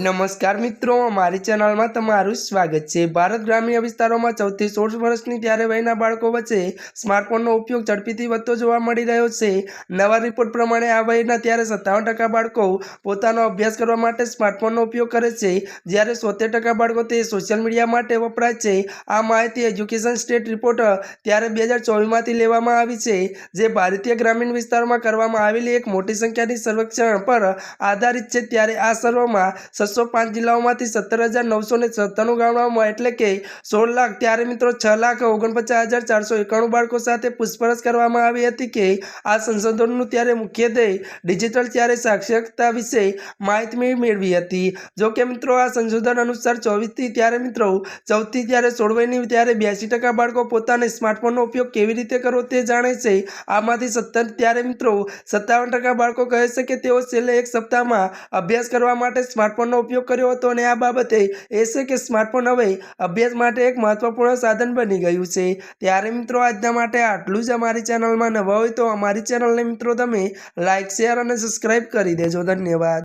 नमस्कार मित्रों, अमारी चेनल में तमारुं स्वागत है। भारत ग्रामीण विस्तारों में 14 થી 16 वर्षनी त्यारे वयना बाळको वच्चे स्मार्टफोननो उपयोग झड़पीथी वधतो जोवा मळी रह्यो छे। नवा रिपोर्ट प्रमाणे आ वयना त्यारे 57% बाळको पोतानो अभ्यास करवा माटे स्मार्टफोननो उपयोग करे छे, ज्यारे 76% बाळको ते सोशल मीडिया माटे वपराय छे। आ माहिती एज्युकेशन स्टेट रिपोर्ट त्यारे 2024 मांथी लेवामां आवी छे, जे भारतीय ग्रामीण विस्तारोमां करवामां आवेली एक मोटी संख्यानी सर्वेक्षण पर आधारित छे। त्यारे आ सर्वेमां 605 जिल्लाओमांथी 17,997 गामडाओमां एटले के 16 लाख त्यारे मित्रों 6,49,491 बाळको साथे पूछपरछ करवामां आवी हती के आ संशोधननुं त्यारे मुख्य ध्येय डिजिटल त्यारे साक्षरता विषे माहिती मेळवी हती। जो के मित्रों आ संशोधन अनुसार 24 थी त्यारे मित्रों 14 थी त्यारे 16 वयनी त्यारे 82% बाळको पोताने स्मार्टफोननो उपयोग केवी रीते करवो ते जाणे छे। आमांथी 17 त्यारे मित्रों 57% बाळको कहे छे के तेओ छेल्ले एक सप्ताहमां अभ्यास करवा माटे स्मार्टफोननो उपयोग कर्यो हतो अने आ बाबते ए छे के स्मार्टफोन हवे अभ्यास माटे एक महत्वपूर्ण साधन बनी गयुं छे। त्यारे मित्रों आजना माटे आटલું જ। अमारी चेनल में नवा होय तो अमारी चेनल ने मित्रों तमे लाइक शेर और सब्सक्राइब करी देजो। धन्यवाद।